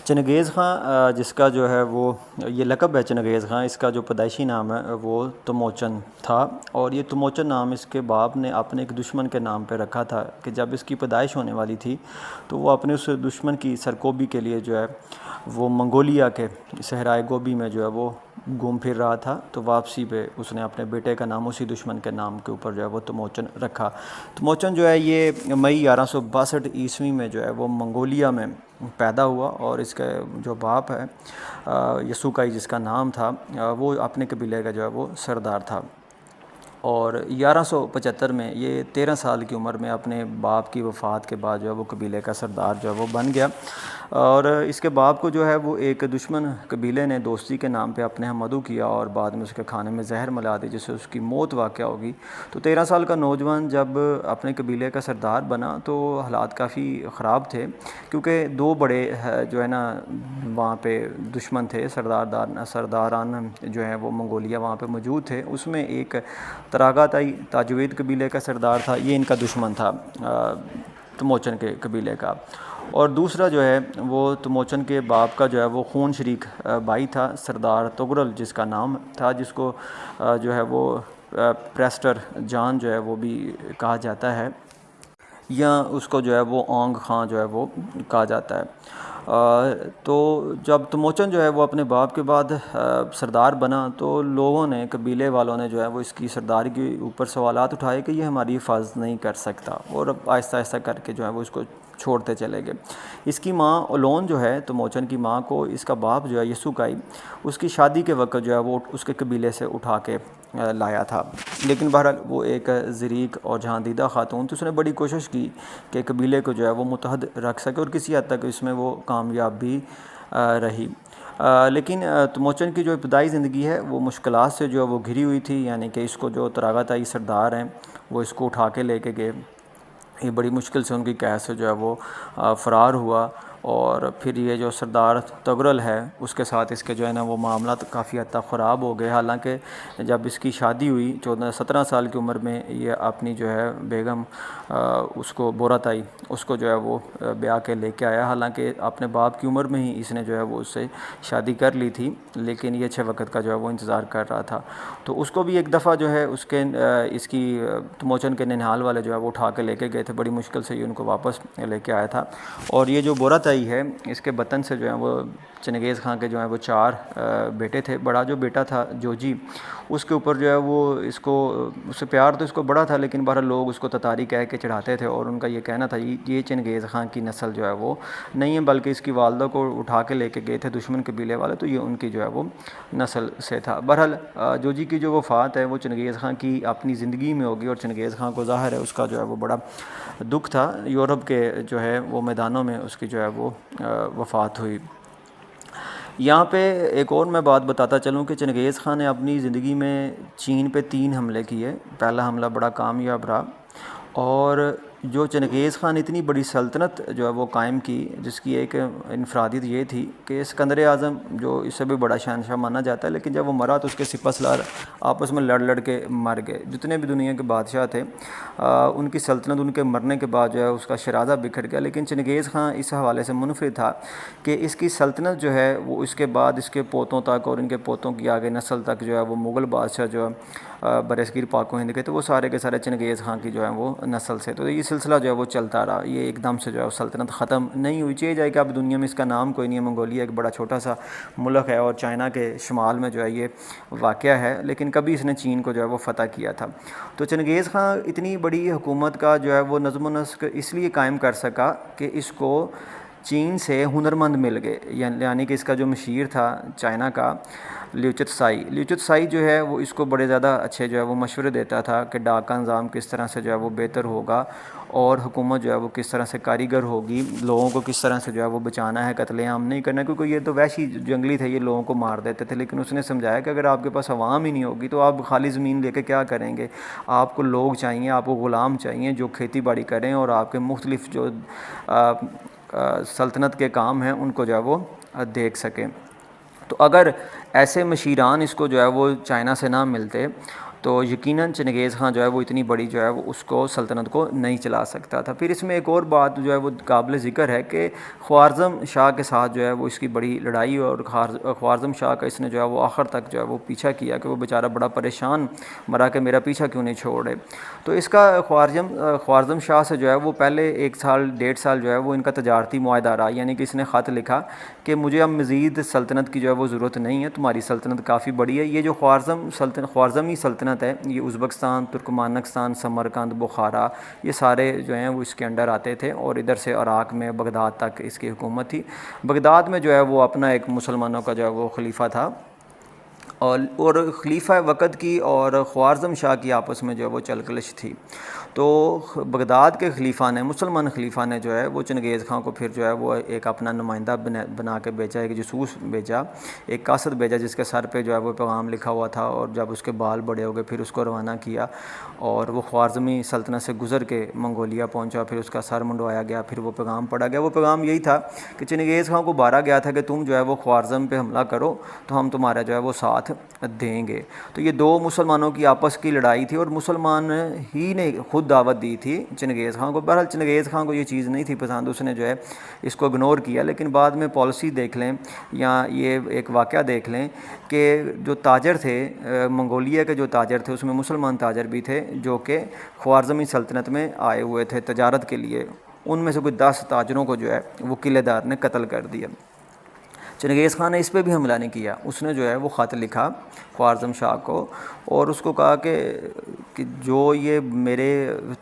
چنگیز خاں جس کا جو ہے وہ یہ لقب ہے چنگیز خاں، اس کا جو پیدائشی نام ہے وہ تموچن تھا، اور یہ تموچن نام اس کے باپ نے اپنے ایک دشمن کے نام پہ رکھا تھا کہ جب اس کی پیدائش ہونے والی تھی تو وہ اپنے اس دشمن کی سرکوبی کے لیے جو ہے وہ منگولیا کے صحرائے گوبی میں جو ہے وہ گھوم پھر رہا تھا، تو واپسی پہ اس نے اپنے بیٹے کا نام اسی دشمن کے نام کے اوپر جو ہے وہ تموچن رکھا۔ تموچن جو ہے یہ مئی 1162 عیسوی میں جو ہے وہ منگولیا میں پیدا ہوا، اور اس کا جو باپ ہے یسوکائی جس کا نام تھا، وہ اپنے قبیلے کا جو ہے وہ سردار تھا، اور 1175 میں یہ 13 سال کی عمر میں اپنے باپ کی وفات کے بعد جو ہے وہ قبیلے کا سردار جو ہے وہ بن گیا، اور اس کے باپ کو جو ہے وہ ایک دشمن قبیلے نے دوستی کے نام پہ اپنے ہم مدعو کیا اور بعد میں اس کے کھانے میں زہر ملا دی، جس سے اس کی موت واقع ہوگی۔ تو 13 سال کا نوجوان جب اپنے قبیلے کا سردار بنا تو حالات کافی خراب تھے، کیونکہ دو بڑے جو ہے نا وہاں پہ دشمن تھے، سرداران جو ہیں وہ منگولیا وہاں پہ موجود تھے۔ اس میں ایک تراغاتائی تاجوید قبیلے کا سردار تھا، یہ ان کا دشمن تھا تموچن کے قبیلے کا، اور دوسرا جو ہے وہ تموچن کے باپ کا جو ہے وہ خون شریک بھائی تھا، سردار تغرل جس کا نام تھا، جس کو جو ہے وہ پریسٹر جان جو ہے وہ بھی کہا جاتا ہے، یا اس کو جو ہے وہ اونگ خاں جو ہے وہ کہا جاتا ہے۔ تو جب تموچن جو ہے وہ اپنے باپ کے بعد سردار بنا تو لوگوں نے، قبیلے والوں نے جو ہے وہ اس کی سرداری کے اوپر سوالات اٹھائے کہ یہ ہماری حفاظت نہیں کر سکتا، اور اب آہستہ آہستہ کر کے جو ہے وہ اس کو چھوڑتے چلے گئے۔ اس کی ماں اولون جو ہے تموچن کی ماں کو اس کا باپ جو ہے یسوکائی اس کی شادی کے وقت جو ہے وہ اس کے قبیلے سے اٹھا کے لایا تھا، لیکن بہرحال وہ ایک زریق اور جہاندیدہ خاتون تھی، اس نے بڑی کوشش کی کہ قبیلے کو جو ہے وہ متحد رکھ سکے، اور کسی حد تک اس میں وہ کامیاب بھی رہی، لیکن تموچن کی جو ابتدائی زندگی ہے وہ مشکلات سے جو ہے وہ گھری ہوئی تھی، یعنی کہ اس کو جو تراغاتائی سردار ہیں وہ اس کو اٹھا کے لے کے گئے، یہ بڑی مشکل سے ان کی قید سے جو ہے وہ فرار ہوا، اور پھر یہ جو سردار تغرل ہے اس کے ساتھ اس کے جو ہے نا وہ معاملات کافی حد تک خراب ہو گئے، حالانکہ جب اس کی شادی ہوئی 17 سال کی عمر میں یہ اپنی جو ہے بیگم اس کو بوراتائی اس کو جو ہے وہ بیاہ کے لے کے آیا، حالانکہ اپنے باپ کی عمر میں ہی اس نے جو ہے وہ اس سے شادی کر لی تھی، لیکن یہ اچھے وقت کا جو ہے وہ انتظار کر رہا تھا، تو اس کو بھی ایک دفعہ جو ہے اس کی تموچن کے ننہال والے جو ہے وہ اٹھا کے لے کے گئے تھے، بڑی مشکل سے یہ ان کو واپس لے کے آیا تھا، اور یہ جو بوراتائی ہے اس کے وطن سے جو ہے وہ چنگیز خاں کے جو ہیں وہ 4 بیٹے تھے۔ بڑا جو بیٹا تھا جوجی، اس کے اوپر جو ہے وہ اس سے پیار تو اس کو بڑا تھا، لیکن بہرحال لوگ اس کو تتاری کہہ کے چڑھاتے تھے، اور ان کا یہ کہنا تھا یہ چنگیز خاں کی نسل جو ہے وہ نہیں ہے، بلکہ اس کی والدہ کو اٹھا کے لے کے گئے تھے دشمن قبیلے والے، تو یہ ان کی جو ہے وہ نسل سے تھا۔ بہرحال جوجی کی جو وفات ہے وہ چنگیز خاں کی اپنی زندگی میں ہوگی، اور چنگیز خاں کو ظاہر ہے اس کا جو ہے وہ بڑا دکھ تھا، یورپ کے جو ہے وہ میدانوں میں اس کی جو ہے وہ وفات ہوئی۔ یہاں پہ ایک اور میں بات بتاتا چلوں کہ چنگیز خاں نے اپنی زندگی میں چین پہ 3 حملے کیے، پہلا حملہ بڑا کامیاب رہا، اور جو چنگیز خان نے اتنی بڑی سلطنت جو ہے وہ قائم کی، جس کی ایک انفرادیت یہ تھی کہ اسکندر اعظم جو اس سے بھی بڑا شہنشاہ مانا جاتا ہے، لیکن جب وہ مرا تو اس کے سپہ سالار آپس میں لڑ کے مر گئے، جتنے بھی دنیا کے بادشاہ تھے ان کی سلطنت ان کے مرنے کے بعد جو ہے اس کا شرازہ بکھر گیا، لیکن چنگیز خان اس حوالے سے منفرد تھا کہ اس کی سلطنت جو ہے وہ اس کے بعد اس کے پوتوں تک اور ان کے پوتوں کی آگے نسل تک جو ہے وہ مغل بادشاہ جو برصغیر پاک و ہند کے، تو وہ سارے کے سارے چنگیز خان کی جو ہے وہ نسل سے، تو یہ سلسلہ جو ہے وہ چلتا رہا، یہ ایک دم سے جو ہے سلطنت ختم نہیں ہوئی۔ چاہیے جائے کہ اب دنیا میں اس کا نام کوئی نہیں ہے، منگولیا ایک بڑا چھوٹا سا ملک ہے اور چائنا کے شمال میں جو ہے یہ واقع ہے، لیکن کبھی اس نے چین کو جو ہے وہ فتح کیا تھا۔ تو چنگیز خان اتنی بڑی حکومت کا جو ہے وہ نظم و نسق اس لیے قائم کر سکا کہ اس کو چین سے ہنرمند مل گئے، یعنی کہ اس کا جو مشیر تھا چائنا کا لیوچت سائی جو ہے وہ اس کو بڑے زیادہ اچھے جو ہے وہ مشورے دیتا تھا کہ ڈاک کا نظام کس طرح سے جو ہے وہ بہتر ہوگا، اور حکومت جو ہے وہ کس طرح سے کاریگر ہوگی، لوگوں کو کس طرح سے جو ہے وہ بچانا ہے، قتل عام نہیں کرنا، کیونکہ یہ تو وحشی جنگلی تھے، یہ لوگوں کو مار دیتے تھے، لیکن اس نے سمجھایا کہ اگر آپ کے پاس عوام ہی نہیں ہوگی تو آپ خالی زمین لے کے کیا کریں گے، آپ کو لوگ چاہیے، آپ کو غلام چاہیے جو کھیتی باڑی کریں اور آپ کے مختلف جو سلطنت کے کام ہیں ان کو جو ہے وہ دیکھ سکیں۔ تو اگر ایسے مشیران اس کو جو ہے وہ چائنا سے نہ ملتے تو یقیناً چنگیز خان جو ہے وہ اتنی بڑی جو ہے وہ اس کو سلطنت کو نہیں چلا سکتا تھا۔ پھر اس میں ایک اور بات جو ہے وہ قابل ذکر ہے کہ خوارزم شاہ کے ساتھ جو ہے وہ اس کی بڑی لڑائی، اور خوارزم شاہ کا اس نے جو ہے وہ آخر تک جو ہے وہ پیچھا کیا کہ وہ بیچارہ بڑا پریشان مرا کہ میرا پیچھا کیوں نہیں چھوڑے۔ تو اس کا خوارزم شاہ سے جو ہے وہ پہلے 1 سال 1.5 سال جو ہے وہ ان کا تجارتی معاہدہ رہا، یعنی کہ اس نے خط لکھا کہ مجھے اب مزید سلطنت کی جو ہے وہ ضرورت نہیں ہے، تمہاری سلطنت کافی بڑی ہے۔ یہ جو خوارزمی سلطنت ہے، یہ ازبکستان، ترکمانستان، سمرقند، بخارا، یہ سارے جو ہیں وہ اس کے انڈر آتے تھے، اور ادھر سے عراق میں بغداد تک اس کی حکومت تھی۔ بغداد میں جو ہے وہ اپنا ایک مسلمانوں کا جو ہے وہ خلیفہ تھا، اور خلیفہ وقت کی اور خوارزم شاہ کی آپس میں جو ہے وہ چل کلش تھی۔ تو بغداد کے خلیفہ نے، مسلمان خلیفہ نے جو ہے وہ چنگیز خان کو پھر جو ہے وہ ایک اپنا نمائندہ بنا کے بھیجا، ایک جاسوس بھیجا، ایک قاصد بھیجا جس کے سر پہ جو ہے وہ پیغام لکھا ہوا تھا، اور جب اس کے بال بڑے ہو گئے پھر اس کو روانہ کیا، اور وہ خوارزمی سلطنت سے گزر کے منگولیا پہنچا، پھر اس کا سر منڈوایا گیا، پھر وہ پیغام پڑھا گیا۔ وہ پیغام یہی تھا کہ چنگیز خان کو بارا گیا تھا کہ تم جو ہے وہ خوارزم پہ حملہ کرو تو ہم تمہارا جو ہے وہ ساتھ دیں گے۔ تو یہ 2 مسلمانوں کی آپس کی لڑائی تھی، اور مسلمان ہی نے خود دعوت دی تھی چنگیز خان کو۔ بہرحال چنگیز خان کو یہ چیز نہیں تھی پسند، اس نے جو ہے اس کو اگنور کیا، لیکن بعد میں پالیسی دیکھ لیں یا یہ ایک واقعہ دیکھ لیں کہ جو تاجر تھے منگولیا کے، جو تاجر تھے اس میں مسلمان تاجر بھی تھے جو کہ خوارزمی سلطنت میں آئے ہوئے تھے تجارت کے لیے، ان میں سے کوئی 10 تاجروں کو جو ہے وہ قلعے دار نے قتل کر دیا۔ چنگیز خان نے اس پہ بھی حملہ نہیں کیا، اس نے جو ہے وہ خط لکھا خوارزم شاہ کو، اور اس کو کہا کہ جو یہ میرے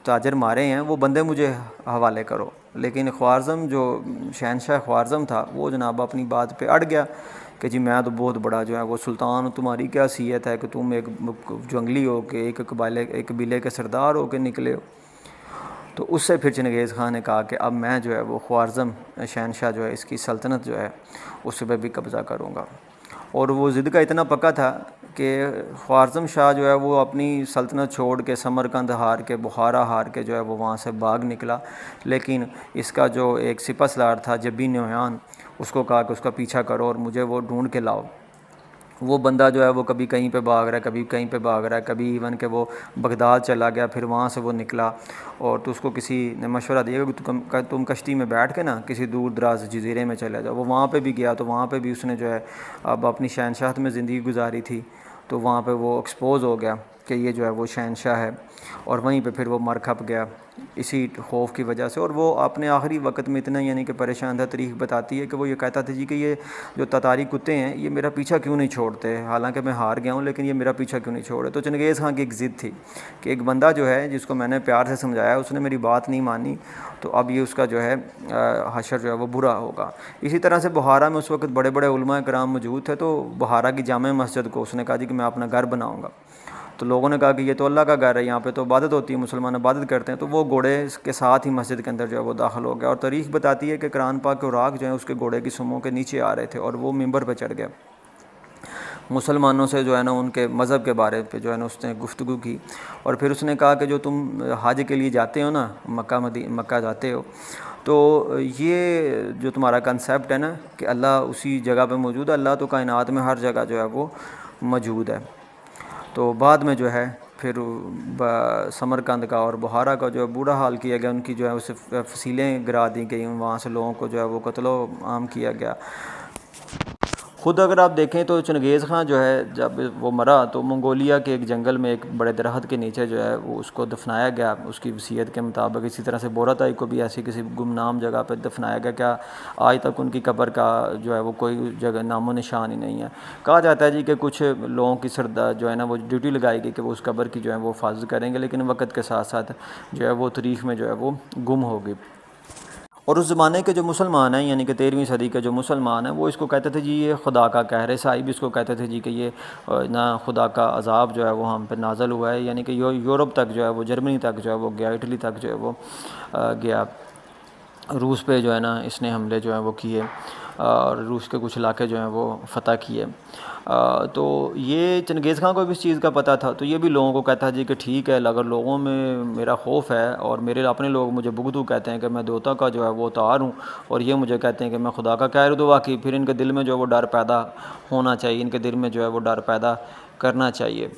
تاجر مارے ہیں وہ بندے مجھے حوالے کرو، لیکن خوارزم جو شہنشاہ خوارزم تھا وہ جناب اپنی بات پہ اڑ گیا کہ جی میں تو بہت بڑا جو ہے وہ سلطان ہوں، تمہاری کیا حیثیت ہے کہ تم ایک جنگلی ہو کے ایک قبیلے کے سردار ہو کے نکلے ہو۔ تو اس سے پھر چنگیز خان نے کہا کہ اب میں جو ہے وہ خوارزم شہنشاہ جو ہے اس کی سلطنت جو ہے اس پہ بھی قبضہ کروں گا، اور وہ ضد کا اتنا پکا تھا کہ خوارزم شاہ جو ہے وہ اپنی سلطنت چھوڑ کے سمرقند ہار کے، بخارا ہار کے جو ہے وہ وہاں سے بھاگ نکلا، لیکن اس کا جو ایک سپہ سالار تھا جبی نویان، اس کو کہا کہ اس کا پیچھا کرو اور مجھے وہ ڈھونڈ کے لاؤ۔ وہ بندہ جو ہے وہ کبھی کہیں پہ بھاگ رہا ہے، کبھی کہیں پہ بھاگ رہا ہے، کبھی ایون کہ وہ بغداد چلا گیا، پھر وہاں سے وہ نکلا، اور تو اس کو کسی نے مشورہ دیا کہ تم کشتی میں بیٹھ کے نا کسی دور دراز جزیرے میں چلے جاؤ۔ وہ وہاں پہ بھی گیا، تو وہاں پہ بھی اس نے جو ہے اب اپنی شہنشاہت میں زندگی گزاری تھی، تو وہاں پہ وہ ایکسپوز ہو گیا کہ یہ جو ہے وہ شہنشاہ ہے، اور وہیں پہ پھر وہ مر کھپ گیا اسی خوف کی وجہ سے۔ اور وہ اپنے آخری وقت میں اتنا یعنی کہ پریشان تھا، تاریخ بتاتی ہے کہ وہ یہ کہتا تھا جی کہ یہ جو تتاری کتے ہیں یہ میرا پیچھا کیوں نہیں چھوڑتے، حالانکہ میں ہار گیا ہوں لیکن یہ میرا پیچھا کیوں نہیں چھوڑے۔ تو چنگیز خان کی ایک ضد تھی کہ ایک بندہ جو ہے جس کو میں نے پیار سے سمجھایا اس نے میری بات نہیں مانی، تو اب یہ اس کا جو ہے حشر جو ہے وہ برا ہوگا۔ اسی طرح سے بخارا میں اس وقت بڑے بڑے علماء کرام موجود تھے، تو بخارا کی جامع مسجد کو اس نے کہا جی کہ میں اپنا گھر بناؤں گا۔ تو لوگوں نے کہا کہ یہ تو اللہ کا گھر ہے، یہاں پہ تو عبادت ہوتی ہے، مسلمان عبادت کرتے ہیں، تو وہ گھوڑے کے ساتھ ہی مسجد کے اندر جو ہے وہ داخل ہو گیا، اور تاریخ بتاتی ہے کہ قرآن پاک کے اوراق جو ہیں اس کے گھوڑے کی سموں کے نیچے آ رہے تھے، اور وہ ممبر پہ چڑھ گیا۔ مسلمانوں سے جو ہے نا ان کے مذہب کے بارے پہ جو ہے نا اس نے گفتگو کی، اور پھر اس نے کہا کہ جو تم حج کے لیے جاتے ہو نا، مکہ جاتے ہو، تو یہ جو تمہارا کنسیپٹ ہے نا کہ اللہ اسی جگہ پہ موجود ہے، اللہ تو کائنات میں ہر جگہ جو ہے وہ موجود ہے۔ تو بعد میں جو ہے پھر سمرقند کا اور بخارا کا جو ہے برا حال کیا گیا، ان کی جو ہے اسے فصیلیں گرا دی گئیں، وہاں سے لوگوں کو جو ہے وہ قتل و عام کیا گیا۔ خود اگر آپ دیکھیں تو چنگیز خان جو ہے جب وہ مرا تو منگولیا کے ایک جنگل میں ایک بڑے درخت کے نیچے جو ہے وہ اس کو دفنایا گیا اس کی وصیت کے مطابق۔ اسی طرح سے بوراتائی کو بھی ایسی کسی گمنام جگہ پہ دفنایا گیا، کیا آج تک ان کی قبر کا جو ہے وہ کوئی جگہ نام و نشان ہی نہیں ہے۔ کہا جاتا ہے جی کہ کچھ لوگوں کی جو ہے نا وہ ڈیوٹی لگائی گئی کہ وہ اس قبر کی جو ہے وہ حفاظت کریں گے، لیکن وقت کے ساتھ ساتھ جو ہے وہ تاریخ میں جو ہے وہ گم ہو گئی۔ اور اس زمانے کے جو مسلمان ہیں یعنی کہ 13ویں صدی کے جو مسلمان ہیں وہ اس کو کہتے تھے جی یہ خدا کا قہر ہے، عیسائی بھی اس کو کہتے تھے جی کہ یہ نہ خدا کا عذاب جو ہے وہ ہم پہ نازل ہوا ہے، یعنی کہ یورپ تک جو ہے وہ جرمنی تک جو ہے وہ گیا، اٹلی تک جو ہے وہ گیا، روس پہ جو ہے نا اس نے حملے جو ہیں وہ کیے، اور روس کے کچھ علاقے جو ہیں وہ فتح کیے۔ تو یہ چنگیز خان کو بھی اس چیز کا پتہ تھا، تو یہ بھی لوگوں کو کہتا ہے جی کہ ٹھیک ہے اگر لوگوں میں میرا خوف ہے اور میرے اپنے لوگ مجھے بغضو کہتے ہیں کہ میں دوتا کا جو ہے وہ تار ہوں، اور یہ مجھے کہتے ہیں کہ میں خدا کا قہر ہوں، تو واقعی پھر ان کے دل میں جو ہے وہ ڈر پیدا ہونا چاہیے، ان کے دل میں جو ہے وہ ڈر پیدا کرنا چاہیے۔